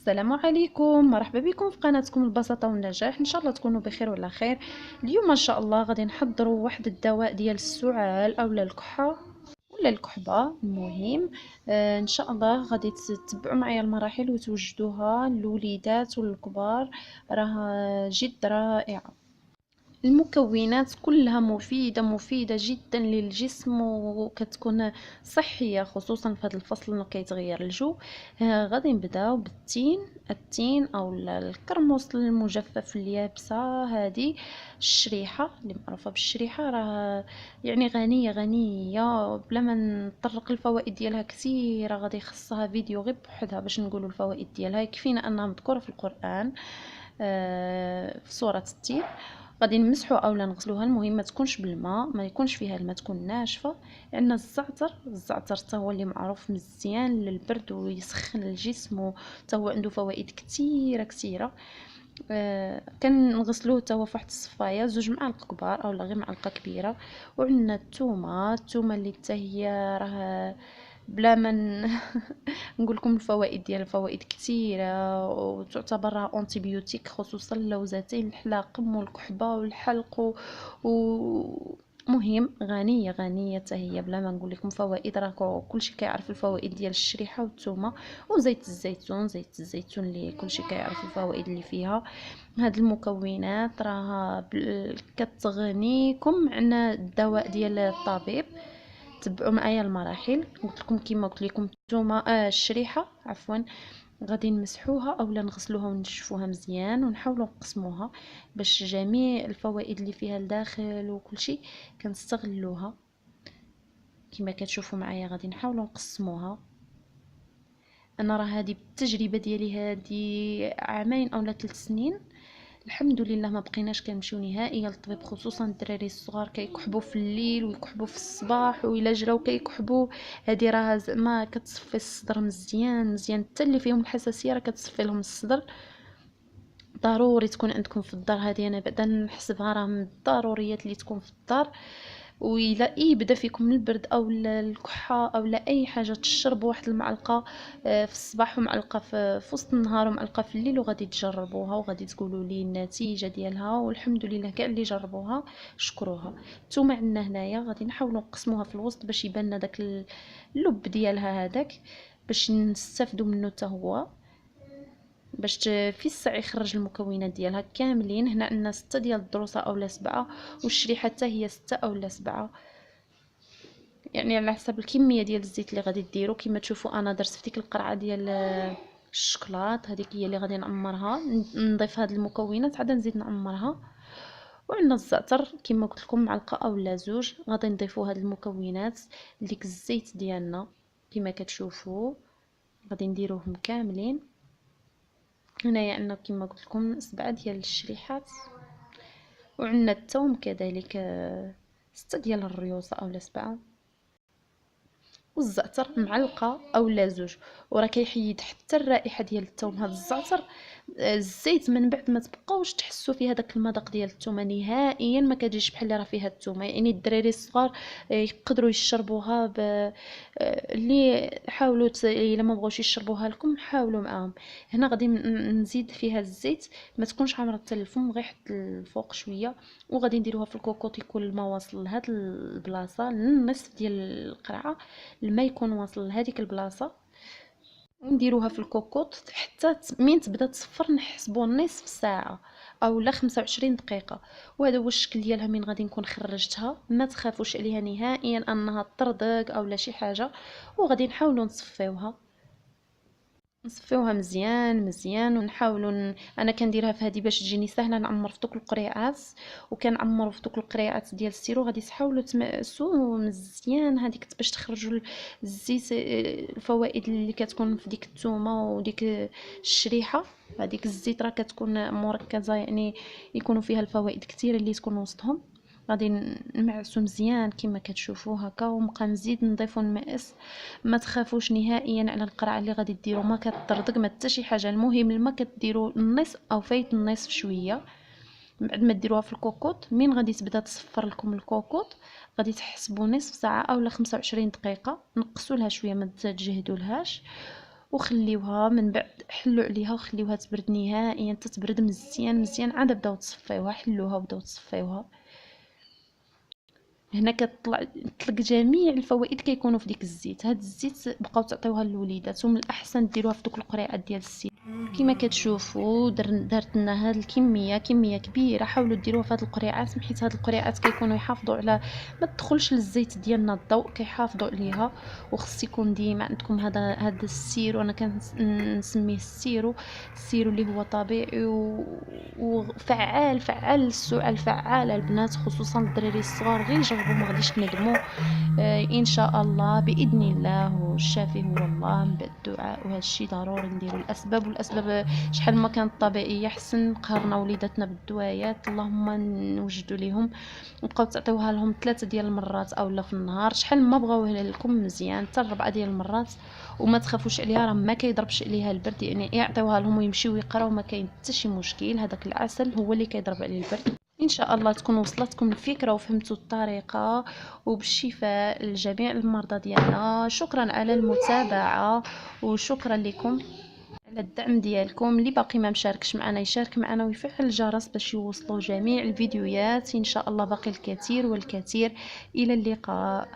السلام عليكم، مرحبا بكم في قناتكم البساطة والنجاح. ان شاء الله تكونوا بخير وعلى خير. اليوم ان شاء الله غادي نحضروا واحد الدواء ديال السعال اولا الكحة ولا الكحبة. المهم ان شاء الله غادي تتبعوا معايا المراحل وتوجدوها للوليدات والكبار. راه جد رائعة. المكونات كلها مفيدة جدا للجسم وكتكون صحية، خصوصا في هذا الفصل اللي كيتغير الجو. غادي نبداو التين او الكرموس المجفف اليابسة. هذه الشريحة اللي معروفة بالشريحة راه يعني غنية بلا ما نطرق الفوائد ديالها كثيرة. غادي يخصها فيديو غير بوحدها باش نقولوا الفوائد ديالها، يكفينا انها مذكورة في القرآن في سورة التين. غادي نمسحوا اولا نغسلوها، المهم ما تكونش بالماء، ما يكونش فيها الماء، تكون ناشفه. لان الزعتر حتى هو اللي معروف مزيان للبرد ويسخن الجسم، حتى هو عنده فوائد كثيره. كنغسلوه حتى هو فواحد الصفايه، 2 معالق كبار اولا غير معلقه كبيره. وعندنا الثومه اللي حتى هي راه بلا ما نقول لكم الفوائد ديال الفوائد كثيره، وتعتبر راه اونتيبيوتيك، خصوصا اللوزتين الحلاقم والكحبه والحلق مهم غنيه حتى هي بلا ما نقول لكم فوائد. راه كلشي كيعرف الفوائد ديال الشريحه والثومه وزيت الزيتون اللي كلشي كيعرف الفوائد اللي فيها. هاد المكونات راه كتغنيكم عن الدواء ديال الطبيب. تبعوا معايا المراحل. قلت لكم كما قلت لكم الثومه الشريحه عفوا غادي نمسحوها اولا نغسلوها ونشفوها مزيان ونحاولوا نقسموها باش جميع الفوائد اللي فيها لداخل وكل شيء كنستغلوها. كما كتشوفوا معايا غادي نحاولوا نقسموها. انا راه هذه بالتجربه ديالي، هذه عامين اولا 3 سنين الحمد لله ما بقيناش كنمشيو نهائيا للطبيب، خصوصا الدراري الصغار كيكحبوا في الليل ويكحبوا في الصباح وإلا جراو كيكحبوا. هذه راه زعما كتصفي الصدر مزيان حتى اللي فيهم الحساسيه راه كتصفي لهم الصدر. ضروري تكون عندكم في الدار. هذه انا بعدا نحسبها راه من الضروريات اللي تكون في الدار. وإلا بدا فيكم البرد او الكحه او اي حاجه تشربوا واحد المعلقه في الصباح ومعلقه في وسط النهار ومعلقه في الليل، وغادي تجربوها وغادي تقولوا لي النتيجه ديالها. والحمد لله كاع اللي جربوها شكروها. الثومه عندنا هنايا غادي نحاولوا نقسموها في الوسط باش يبان لنا داك اللب ديالها هذاك، باش نستافدوا منه حتى هو، باش في الساع يخرج المكونات ديالها كاملين. هنا عندنا 6 ديال الضروسه اولا 7، والشريحه حتى هي 6 اولا 7، يعني على حسب الكميه ديال الزيت اللي غادي ديروا. كما تشوفوا انا درت في ديك القرعه ديال الشكلاط، هذيك هي اللي غادي نعمرها. نضيف هاد المكونات عاد نزيد نعمرها. وعندنا الزعتر كما قلت لكم معلقه اولا 2. غادي نضيفوا هاد المكونات لديك الزيت ديالنا كما كتشوفوا، غادي نديروهم كاملين. هنايا عندنا كما قلت لكم 7 ديال الشريحات. وعندنا الثوم كذلك 6 ديال الريوسه اولا 7. والزعتر معلقه اولا 2. وراه كيحيد حتى الرائحه ديال الثوم هذا الزعتر. الزيت من بعد ما تبقاوش تحسوا فيها داك المذاق ديال الثومه نهائيا، ما كتجيش بحال اللي راه فيها الثومه. يعني الدراري الصغار يقدروا يشربوها اللي حاولوا الا ما بغاوش يشربوها لكم حاولوا معاهم. هنا غادي نزيد فيها الزيت، ما تكونش عامره حتى الفم، غير حتى الفوق شويه. وغادي نديروها في الكوكوط يكون الماء واصل لهاد البلاصه، للنصف ديال القرعه الماء يكون واصل لهذيك البلاصه. ونديروها في الكوكوط حتى من تبدا تصفر، نحسبوا نصف ساعه او لا 25 دقيقه. وهذا هو الشكل ديالها. من غادي نكون خرجتها ما تخافوش عليها نهائيا انها تطردق او لا شي حاجه. وغادي نحاولوا نصفيوها مزيان ونحاولوا انا كنديرها في هذه باش تجيني سهله نعمر في دوك القريعات. وكنعمروا في دوك القريعات ديال السيرو. غادي تحاولوا تمعسوا مزيان هذيك باش تخرجوا الزيت، الفوائد اللي كتكون في ديك الثومه وديك الشريحه. هذيك الزيت راه كتكون مركزه، يعني يكونوا فيها الفوائد كثيره اللي تكون وسطهم. غادي نمعسو مزيان كما كتشوفوا هكا، ونبقى نزيد نضيفو الماء. ما تخافوش نهائيا على القرعه اللي غادي ديروا، ما كتطردق ما حتى شي حاجه. المهم الماء كديروا النصف او فايت النصف شويه. من بعد ما ديروها في الكوكوط، من غادي تبدا تصفر لكم الكوكوط غادي تحسبوا نصف ساعه اولا 25 دقيقه. نقصوا لها شويه ما تجهدوا لهاش. وخليوها من بعد، حلوا عليها وخليوها تبرد نهائيا، تتبرد مزيان مزيان، عاد بداو تصفيوها، حلوها وبداو تصفيوها. هنا طلق جميع الفوائد كيكونوا في ديك الزيت. هاد الزيت بقاو تعطيوها للوليدات، ومن الاحسن ديروها في دوك القريعات ديال السير. كما كتشوفوا درت لنا هاد الكميه، كميه كبيره. حاولوا ديروها في هاد القريعات، حيت هاد القريعات كيكونوا يحافظوا على ما تدخلش للزيت ديالنا الضوء، كيحافظوا عليها. وخص يكون ديما عندكم هذا السيرو، انا كنسميه السيرو. السيرو اللي هو طبيعي وفعال، فعال للسعال، فعال البنات، خصوصا الدراري الصغار، غير جربوا ما غاديش تندموا. ان شاء الله باذن الله، والشافي هو الله. من بعد الدعاء، وهذا الشيء ضروري نديروا الاسباب، والاسباب شحال ما كانت طبيعيه حسن. قهرنا وليداتنا بالدوايات، اللهم نوجدوا لهم. نبقاو تعطيوها لهم 3 ديال المرات اولا في النهار، شحال ما بغاوها لكم مزيان، حتى 4 ديال المرات. وما تخافوش عليها، راه ما كيضربش عليها البرد، يعني يعطيوها لهم ويمشيو يقراو، ما كاين حتى شي مشكل. هذاك العسل هو اللي كيضرب عليه البرد. ان شاء الله تكون وصلتكم الفكره وفهمتوا الطريقه، وبالشفاء لجميع المرضى ديالنا. شكرا على المتابعه، وشكرا لكم على الدعم ديالكم. اللي باقي ما مشاركش معنا يشارك معنا ويفعل الجرس باش يوصلوا جميع الفيديوهات. ان شاء الله باقي الكثير والكثير. الى اللقاء.